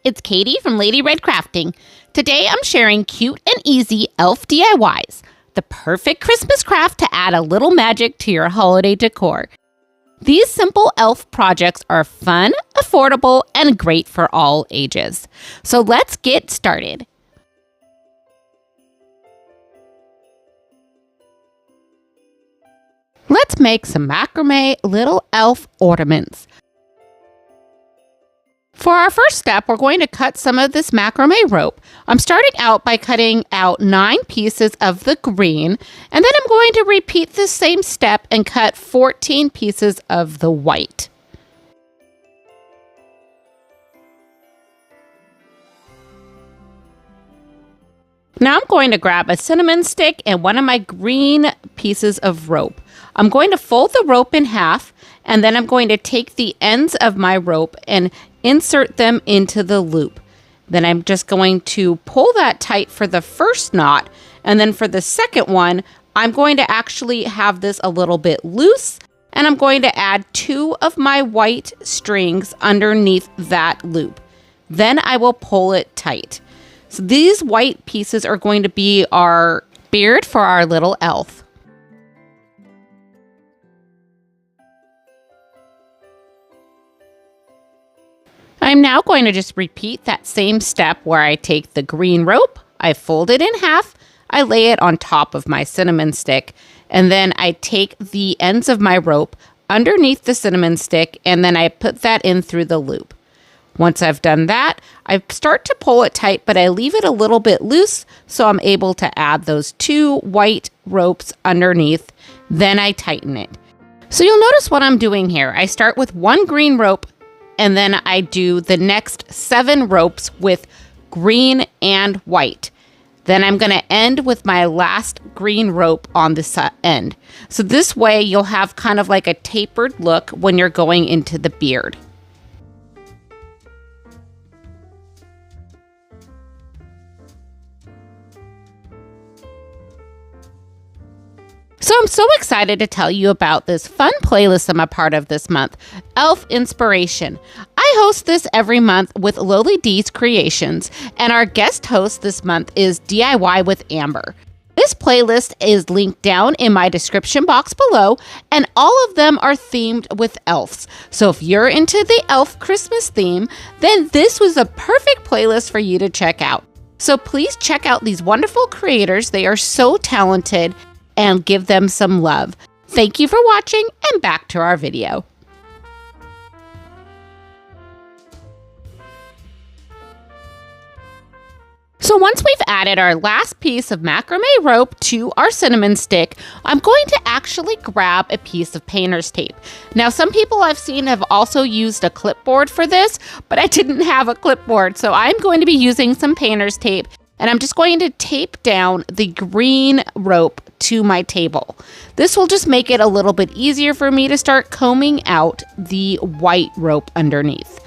it's Katie from Lady Red Crafting. Today I'm sharing cute and easy elf DIYs, the perfect Christmas craft to add a little magic to your holiday decor. These simple elf projects are fun, affordable, and great for all ages. So let's get started. Let's make some macrame little elf ornaments. For our first step, we're going to cut some of this macrame rope. I'm starting out by cutting out 9 pieces of the green, and then I'm going to repeat the same step and cut 14 pieces of the white. Now I'm going to grab a cinnamon stick and one of my green pieces of rope. I'm going to fold the rope in half, and then I'm going to take the ends of my rope and insert them into the loop. Then I'm just going to pull that tight for the first knot, and then for the second one, I'm going to actually have this a little bit loose, and I'm going to add 2 of my white strings underneath that loop. Then I will pull it tight. So these white pieces are going to be our beard for our little elf. I'm now going to just repeat that same step where I take the green rope, I fold it in half, I lay it on top of my cinnamon stick, and then I take the ends of my rope underneath the cinnamon stick, and then I put that in through the loop. Once I've done that, I start to pull it tight, but I leave it a little bit loose so I'm able to add those 2 white ropes underneath, then I tighten it. So you'll notice what I'm doing here. I start with 1 green rope, and then I do the next 7 ropes with green and white. Then I'm going to end with my last green rope on the end. So this way you'll have kind of like a tapered look when you're going into the beard. So I'm so excited to tell you about this fun playlist I'm a part of this month, Elf Inspiration. I host this every month with Loli D's Creations, and our guest host this month is DIY with Amber. This playlist is linked down in my description box below, and all of them are themed with elves. So if you're into the elf Christmas theme, then this was a perfect playlist for you to check out. So please check out these wonderful creators. They are so talented, and give them some love. Thank you for watching, and back to our video. So once we've added our last piece of macrame rope to our cinnamon stick, I'm going to actually grab a piece of painter's tape. Now, some people I've seen have also used a clipboard for this, but I didn't have a clipboard, so I'm going to be using some painter's tape, and I'm just going to tape down the green rope to my table. This will just make it a little bit easier for me to start combing out the white rope underneath.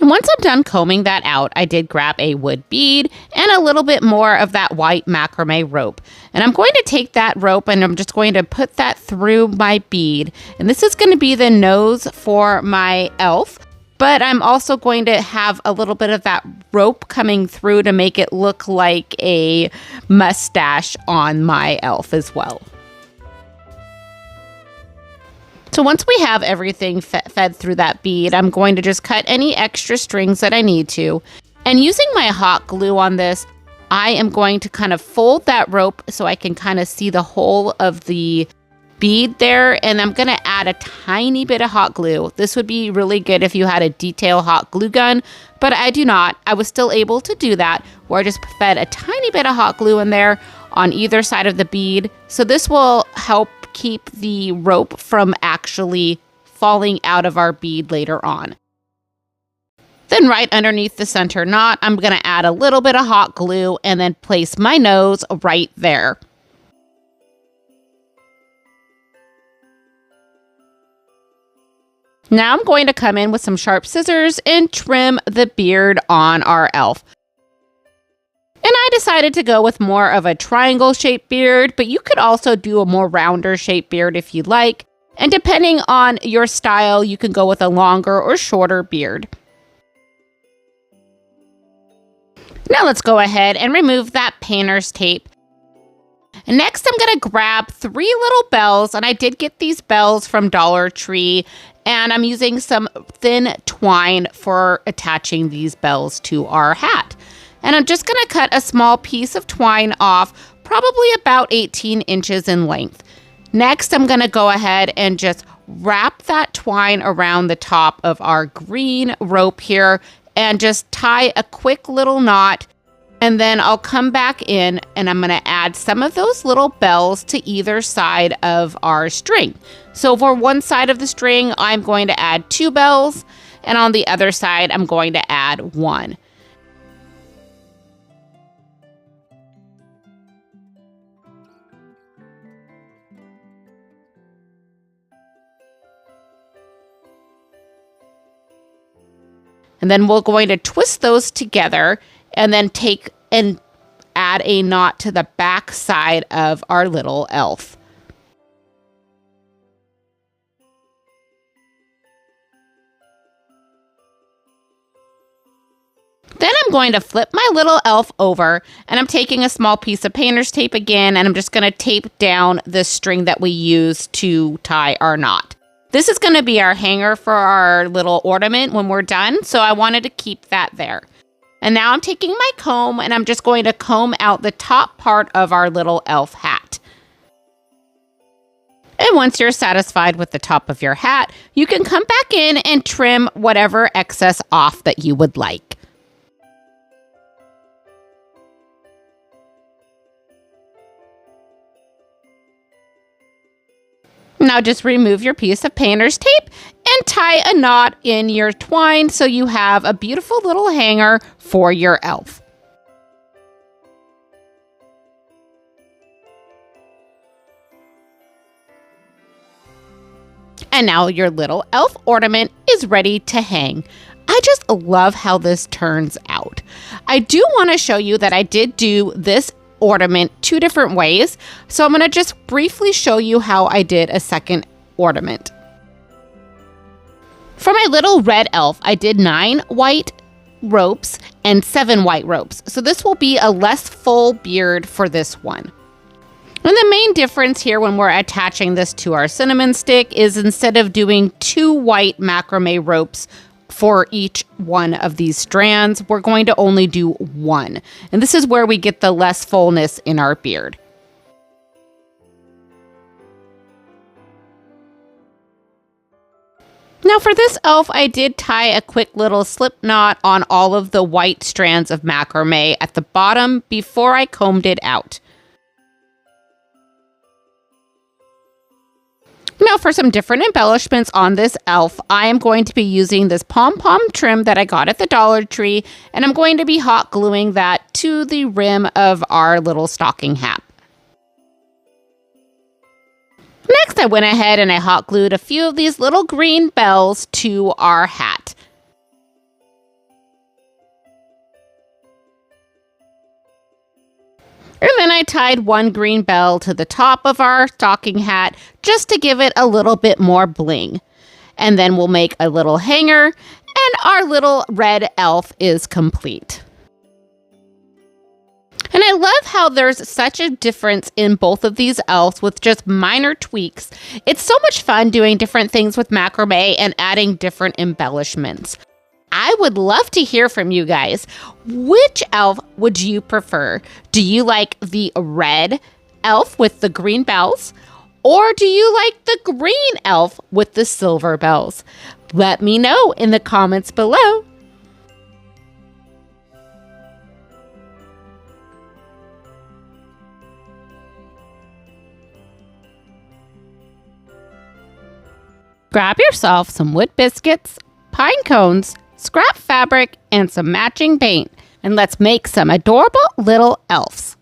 And once I'm done combing that out, I did grab a wood bead and a little bit more of that white macrame rope. And I'm going to take that rope and I'm just going to put that through my bead. And this is going to be the nose for my elf. But I'm also going to have a little bit of that rope coming through to make it look like a mustache on my elf as well. So once we have everything fed through that bead, I'm going to just cut any extra strings that I need to. And using my hot glue on this, I am going to kind of fold that rope so I can kind of see the whole of the bead there, and I'm going to add a tiny bit of hot glue. This would be really good if you had a detail hot glue gun, but I do not. I was still able to do that, where I just fed a tiny bit of hot glue in there on either side of the bead. So this will help keep the rope from actually falling out of our bead later on. Then right underneath the center knot, I'm going to add a little bit of hot glue and then place my nose right there. Now I'm going to come in with some sharp scissors and trim the beard on our elf. And And I decided to go with more of a triangle shaped beard, but you could also do a more rounder shaped beard if you like. And depending on your style, you can go with a longer or shorter beard. Now let's go ahead and remove that painter's tape. And next I'm going to grab 3 little bells, and I did get these bells from Dollar Tree, and I'm using some thin twine for attaching these bells to our hat. And I'm just going to cut a small piece of twine off, probably about 18 inches in length. Next, I'm going to go ahead and just wrap that twine around the top of our green rope here and just tie a quick little knot. And then I'll come back in and I'm going to add some of those little bells to either side of our string. So for one side of the string, I'm going to add 2 bells, and on the other side, I'm going to add 1. And then we're going to twist those together and then take and add a knot to the back side of our little elf. Then I'm going to flip my little elf over, and I'm taking a small piece of painter's tape again, and I'm just going to tape down the string that we use to tie our knot. This is going to be our hanger for our little ornament when we're done, so I wanted to keep that there. And now I'm taking my comb, and I'm just going to comb out the top part of our little elf hat. And once you're satisfied with the top of your hat, you can come back in and trim whatever excess off that you would like. Now just remove your piece of painter's tape and tie a knot in your twine so you have a beautiful little hanger for your elf. And now your little elf ornament is ready to hang. I just love how this turns out. I do want to show you that I did do this ornament 2 different ways. So I'm going to just briefly show you how I did a second ornament. For my little red elf, I did 9 white ropes and 7 white ropes. So this will be a less full beard for this one. And the main difference here when we're attaching this to our cinnamon stick is instead of doing 2 white macrame ropes for each one of these strands, we're going to only do 1. And this is where we get the less fullness in our beard. Now for this elf, I did tie a quick little slip knot on all of the white strands of macrame at the bottom before I combed it out. Now for some different embellishments on this elf, I am going to be using this pom-pom trim that I got at the Dollar Tree, and I'm going to be hot gluing that to the rim of our little stocking hat. Next, I went ahead and I hot glued a few of these little green bells to our hat. And then I tied 1 green bell to the top of our stocking hat just to give it a little bit more bling. And then we'll make a little hanger, and our little red elf is complete. And I love how there's such a difference in both of these elves with just minor tweaks. It's so much fun doing different things with macrame and adding different embellishments. I would love to hear from you guys. Which elf would you prefer? Do you like the red elf with the green bells? Or do you like the green elf with the silver bells? Let me know in the comments below. Grab yourself some wood biscuits, pine cones, scrap fabric, and some matching paint, and let's make some adorable little elves.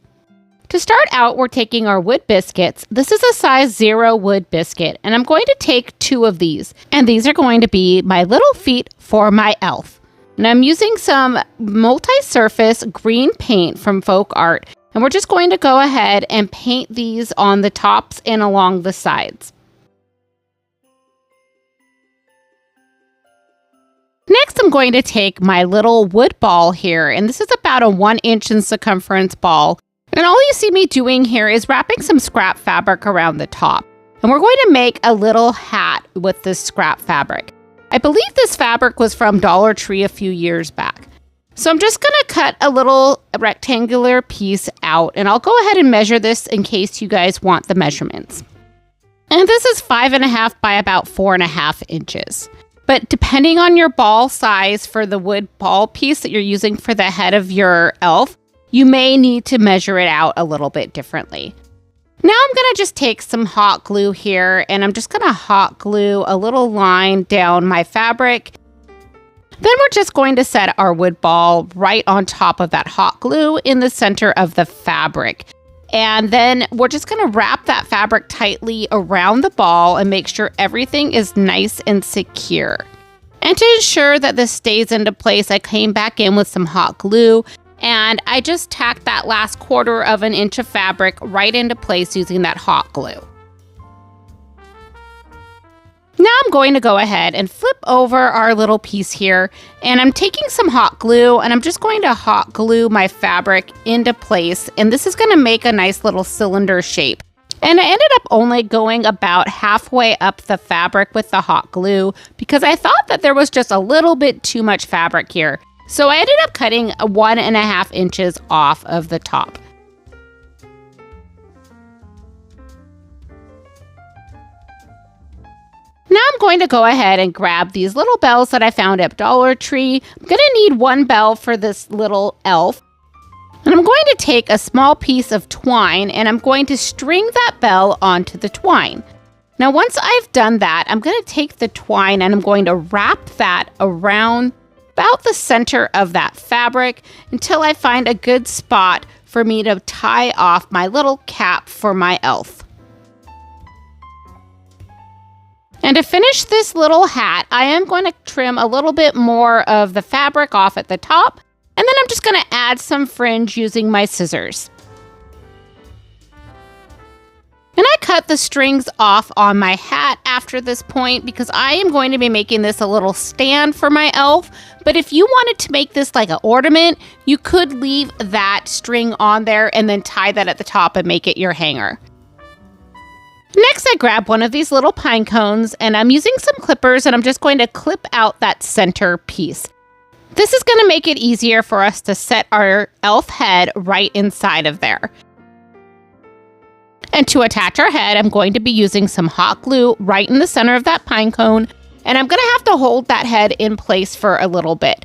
To start out, we're taking our wood biscuits. This is a size 0 wood biscuit, and I'm going to take 2 of these, and these are going to be my little feet for my elf. And I'm using some multi-surface green paint from Folk Art. And we're just going to go ahead and paint these on the tops and along the sides. Next, I'm going to take my little wood ball here, and this is about a 1-inch in circumference ball. And all you see me doing here is wrapping some scrap fabric around the top. And we're going to make a little hat with this scrap fabric. I believe this fabric was from Dollar Tree a few years back. So I'm just going to cut a little rectangular piece out, and I'll go ahead and measure this in case you guys want the measurements. And this is 5.5 by about 4.5 inches. But depending on your ball size for the wood ball piece that you're using for the head of your elf, you may need to measure it out a little bit differently. Now I'm going to just take some hot glue here, and I'm just going to hot glue a little line down my fabric. Then we're just going to set our wood ball right on top of that hot glue in the center of the fabric. And then we're just going to wrap that fabric tightly around the ball and make sure everything is nice and secure. And to ensure that this stays into place, I came back in with some hot glue and I just tacked that last 1/4 inch of fabric right into place using that hot glue. Now I'm going to go ahead and flip over our little piece here, and I'm taking some hot glue and I'm just going to hot glue my fabric into place, and this is going to make a nice little cylinder shape. And I ended up only going about halfway up the fabric with the hot glue because I thought that there was just a little bit too much fabric here. So I ended up cutting 1.5 inches off of the top. Now I'm going to go ahead and grab these little bells that I found at Dollar Tree. I'm going to need 1 bell for this little elf. And I'm going to take a small piece of twine and I'm going to string that bell onto the twine. Now once I've done that, I'm going to take the twine and I'm going to wrap that around about the center of that fabric until I find a good spot for me to tie off my little cap for my elf. And to finish this little hat, I am going to trim a little bit more of the fabric off at the top, and then I'm just going to add some fringe using my scissors. And I cut the strings off on my hat after this point because I am going to be making this a little stand for my elf. But if you wanted to make this like an ornament, you could leave that string on there and then tie that at the top and make it your hanger. Next, I grab one of these little pine cones and I'm using some clippers and I'm just going to clip out that center piece. This is going to make it easier for us to set our elf head right inside of there. And to attach our head, I'm going to be using some hot glue right in the center of that pine cone, and I'm going to have to hold that head in place for a little bit.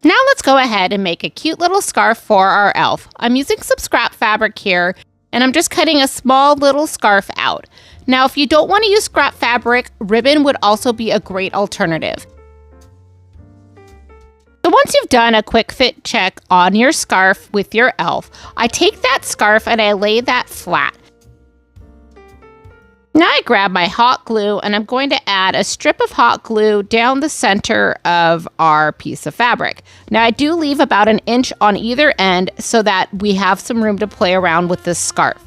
Now let's go ahead and make a cute little scarf for our elf. I'm using some scrap fabric here, and I'm just cutting a small little scarf out. Now, if you don't want to use scrap fabric, ribbon would also be a great alternative. So once you've done a quick fit check on your scarf with your elf, I take that scarf and I lay that flat. Now I grab my hot glue and I'm going to add a strip of hot glue down the center of our piece of fabric. Now I do leave about 1 inch on either end so that we have some room to play around with this scarf.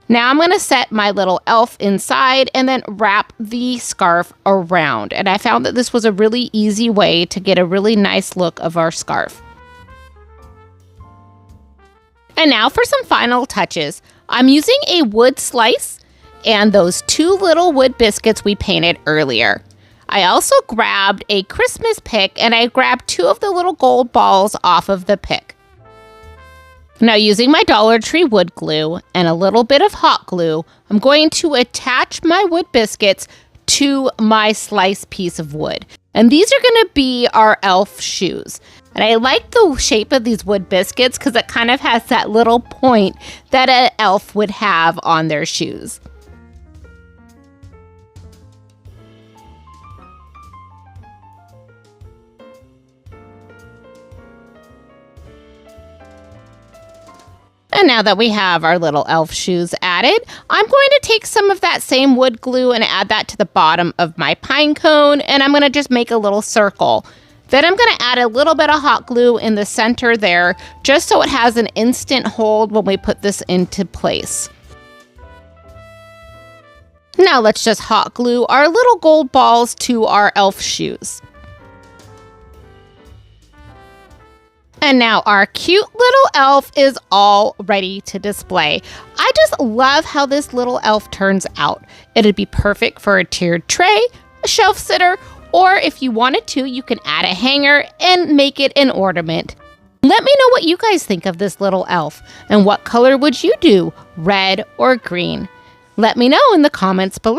Now I'm going to set my little elf inside and then wrap the scarf around. And I found that this was a really easy way to get a really nice look of our scarf. And now for some final touches. I'm using a wood slice and those 2 little wood biscuits we painted earlier. I also grabbed a Christmas pick and I grabbed 2 of the little gold balls off of the pick. Now using my Dollar Tree wood glue and a little bit of hot glue, I'm going to attach my wood biscuits to my sliced piece of wood. And these are going to be our elf shoes. And I like the shape of these wood biscuits because it kind of has that little point that an elf would have on their shoes. And now that we have our little elf shoes added, I'm going to take some of that same wood glue and add that to the bottom of my pine cone, and I'm going to just make a little circle. Then I'm going to add a little bit of hot glue in the center there, just so it has an instant hold when we put this into place. Now let's just hot glue our little gold balls to our elf shoes. And now our cute little elf is all ready to display. I just love how this little elf turns out. It'd be perfect for a tiered tray, a shelf sitter, or if you wanted to, you can add a hanger and make it an ornament. Let me know what you guys think of this little elf, and what color would you do, red or green? Let me know in the comments below.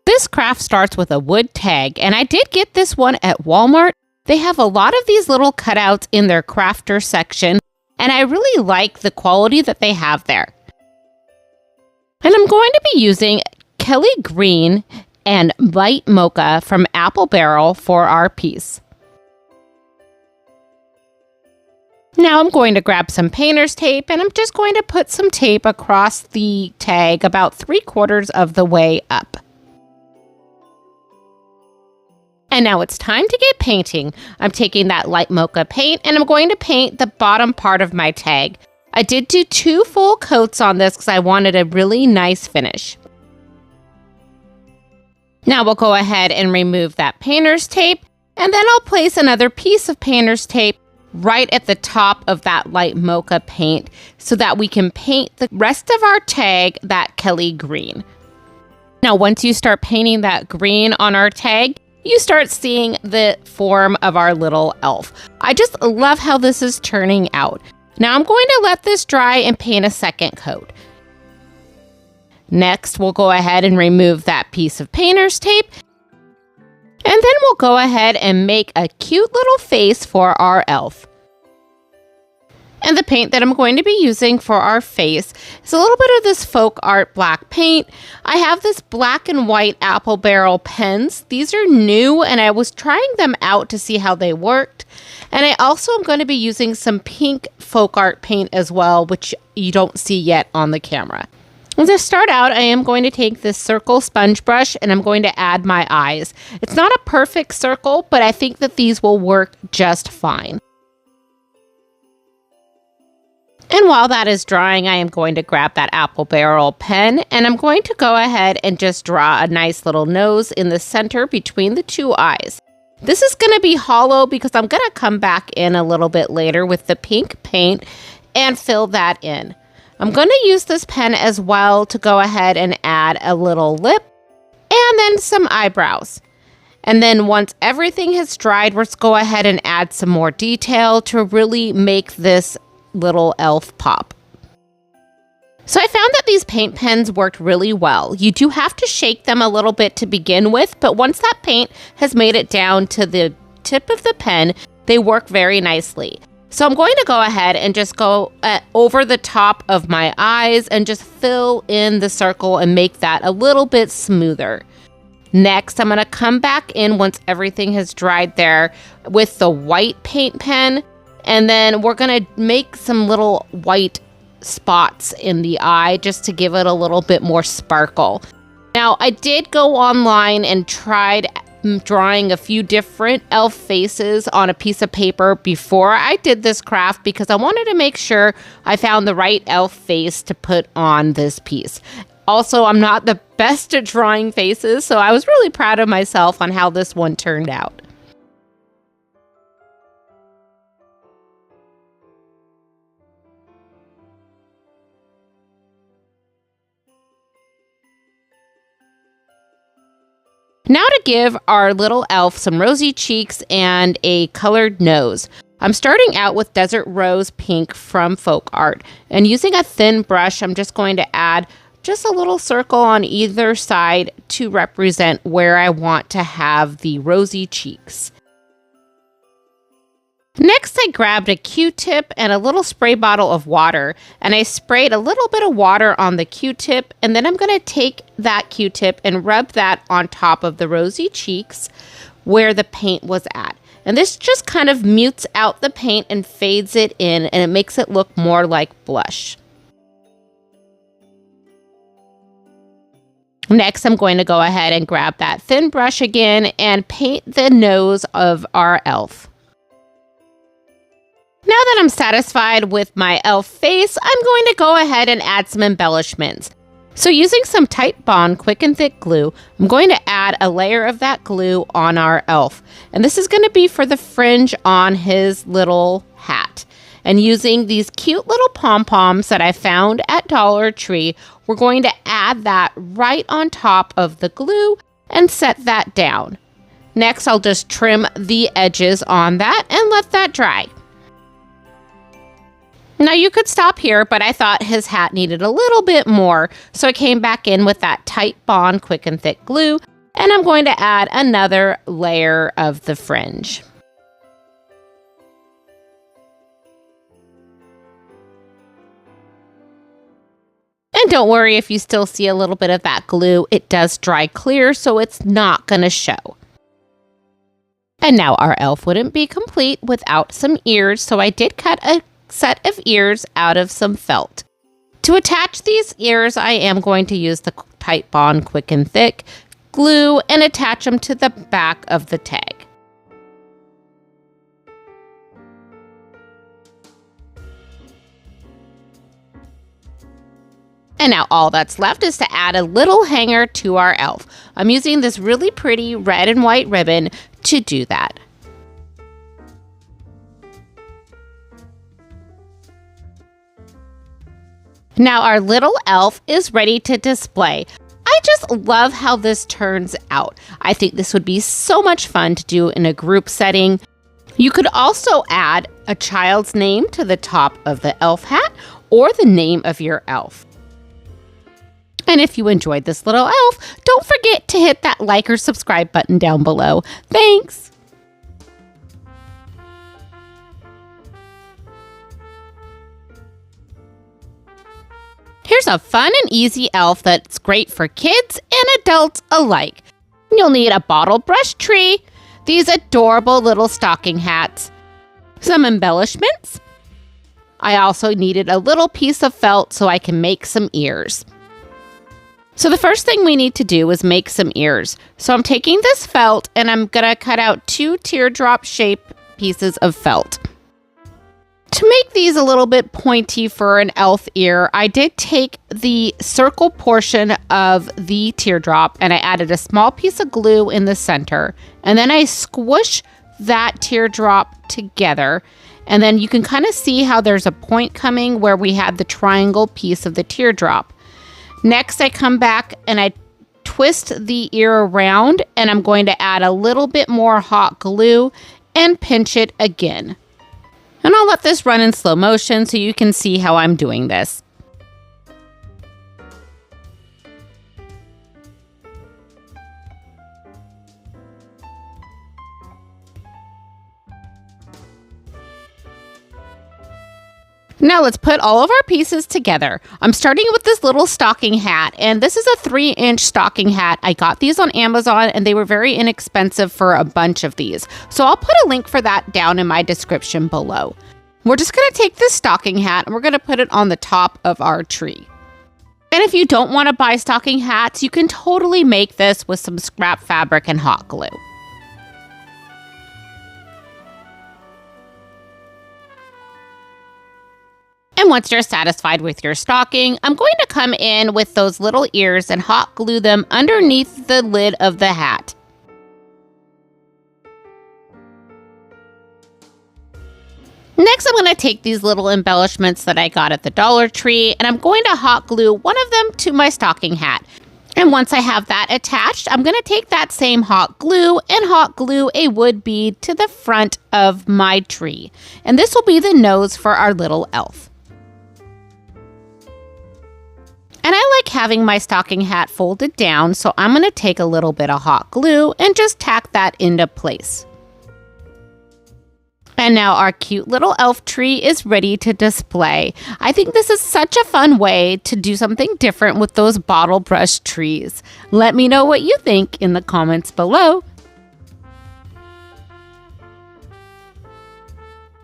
This craft starts with a wood tag, and I did get this one at Walmart. They have a lot of these little cutouts in their crafter section, and I really like the quality that they have there. And I'm going to be using Kelly Green and light mocha from Apple Barrel for our piece. Now I'm going to grab some painter's tape, and I'm just going to put some tape across the tag about 3/4 of the way up. And now it's time to get painting. I'm taking that light mocha paint, and I'm going to paint the bottom part of my tag. I did do 2 full coats on this because I wanted a really nice finish. Now we'll go ahead and remove that painter's tape, and then I'll place another piece of painter's tape right at the top of that light mocha paint so that we can paint the rest of our tag that Kelly green. Now once you start painting that green on our tag, you start seeing the form of our little elf. I just love how this is turning out. Now I'm going to let this dry and paint a second coat. Next, we'll go ahead and remove that piece of painter's tape. And then we'll go ahead and make a cute little face for our elf. And the paint that I'm going to be using for our face is a little bit of this folk art black paint. I have this black and white Apple Barrel pens. These are new, and I was trying them out to see how they worked. And I also am going to be using some pink folk art paint as well, which you don't see yet on the camera. To start out, I am going to take this circle sponge brush, and I'm going to add my eyes. It's not a perfect circle, but I think that these will work just fine. And while that is drying, I am going to grab that Apple Barrel pen, and I'm going to go ahead and just draw a nice little nose in the center between the 2 eyes. This is going to be hollow because I'm going to come back in a little bit later with the pink paint and fill that in. I'm going to use this pen as well to go ahead and add a little lip and then some eyebrows. And then once everything has dried, let's go ahead and add some more detail to really make this little elf pop. So I found that these paint pens worked really well. You do have to shake them a little bit to begin with, but once that paint has made it down to the tip of the pen, they work very nicely. So I'm going to go ahead and just go over the top of my eyes and just fill in the circle and make that a little bit smoother. Next, I'm going to come back in once everything has dried there with the white paint pen. And then we're going to make some little white spots in the eye just to give it a little bit more sparkle. Now, I did go online and tried drawing a few different elf faces on a piece of paper before I did this craft because I wanted to make sure I found the right elf face to put on this piece. Also, I'm not the best at drawing faces, so I was really proud of myself on how this one turned out. Now to give our little elf some rosy cheeks and a colored nose. I'm starting out with Desert Rose Pink from Folk Art, and using a thin brush, I'm just going to add just a little circle on either side to represent where I want to have the rosy cheeks. Next, I grabbed a Q-tip and a little spray bottle of water, and I sprayed a little bit of water on the Q-tip, and then I'm going to take that Q-tip and rub that on top of the rosy cheeks where the paint was at. And this just kind of mutes out the paint and fades it in, and it makes it look more like blush. Next, I'm going to go ahead and grab that thin brush again and paint the nose of our elf. Now that I'm satisfied with my elf face, I'm going to go ahead and add some embellishments. So using some Type Bond Quick and Thick glue, I'm going to add a layer of that glue on our elf. And this is going to be for the fringe on his little hat. And using these cute little pom-poms that I found at Dollar Tree, we're going to add that right on top of the glue and set that down. Next, I'll just trim the edges on that and let that dry. Now you could stop here, but I thought his hat needed a little bit more, so I came back in with that Type Bond Quick and Thick glue, and I'm going to add another layer of the fringe. And don't worry if you still see a little bit of that glue, it does dry clear, so it's not going to show. And now our elf wouldn't be complete without some ears, so I did cut a set of ears out of some felt. To attach these ears, I am going to use the Type Bond Quick and Thick glue and attach them to the back of the tag. And now all that's left is to add a little hanger to our elf. I'm using this really pretty red and white ribbon to do that. Now our little elf is ready to display. I just love how this turns out. I think this would be so much fun to do in a group setting. You could also add a child's name to the top of the elf hat or the name of your elf. And if you enjoyed this little elf, don't forget to hit that like or subscribe button down below. Thanks! Here's a fun and easy elf that's great for kids and adults alike. You'll need a bottle brush tree, these adorable little stocking hats, some embellishments. I also needed a little piece of felt so I can make some ears. So the first thing we need to do is make some ears. So I'm taking this felt and I'm going to cut out 2 teardrop shaped pieces of felt. To make these a little bit pointy for an elf ear, I did take the circle portion of the teardrop and I added a small piece of glue in the center. And then I squish that teardrop together. And then you can kind of see how there's a point coming where we had the triangle piece of the teardrop. Next, I come back and I twist the ear around and I'm going to add a little bit more hot glue and pinch it again. And I'll let this run in slow motion so you can see how I'm doing this. Now let's put all of our pieces together. I'm starting with this little stocking hat, and this is a 3-inch stocking hat. I got these on Amazon and they were very inexpensive for a bunch of these. So I'll put a link for that down in my description below. We're just gonna take this stocking hat and we're gonna put it on the top of our tree. And if you don't wanna buy stocking hats, you can totally make this with some scrap fabric and hot glue. And once you're satisfied with your stocking, I'm going to come in with those little ears and hot glue them underneath the lid of the hat. Next, I'm going to take these little embellishments that I got at the Dollar Tree, and I'm going to hot glue one of them to my stocking hat. And once I have that attached, I'm going to take that same hot glue and hot glue a wood bead to the front of my tree. And this will be the nose for our little elf. And I like having my stocking hat folded down, so I'm going to take a little bit of hot glue and just tack that into place. And now our cute little elf tree is ready to display. I think this is such a fun way to do something different with those bottle brush trees. Let me know what you think in the comments below.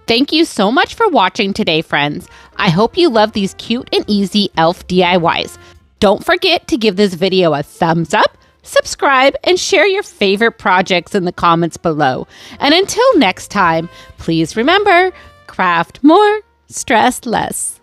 Thank you so much for watching today, friends. I hope you love these cute and easy elf DIYs. Don't forget to give this video a thumbs up, subscribe, and share your favorite projects in the comments below. And until next time, please remember, craft more, stress less.